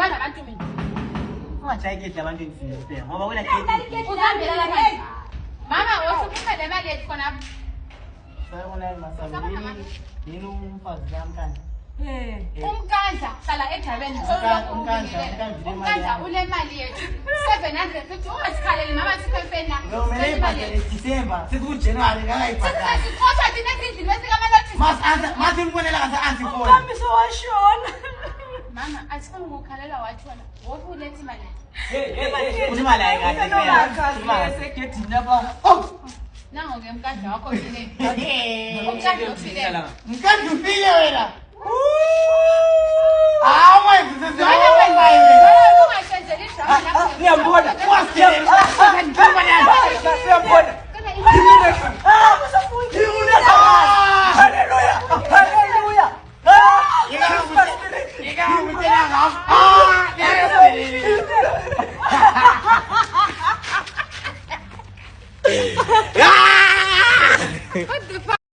Ngibanga abantu mina. Ungajayikedla abantu endlini ngoba wena khethe. Uzambela lapha. Mama usukhupha le mali ethi khona. Sayibona masamini yini umfazi kamkanje. Umkandla hlala edrabeni. Umkandla ule mali yethu 750 ungasikhaleli mama siphefeni la. Ngomele ibhadele December siku January ngayibhadala. Sikhosha thina endlini besika malothi. Mathi ngibonela kahle anti phone. Ukambiso washona. Mama asifuni ukukhalela wathona. Wofu ulethe imali. Uthi imali ayikahle Imali segedini lapha. Oh. Nango ke umkandla wakho yini? Umkandla ufile. Mkandla ufile wena. Hawa ngizizwe ungashenzeli drama lapho. Ngiyambona. Ngiyambona. Hallelujah. Hallelujah. What the fuck?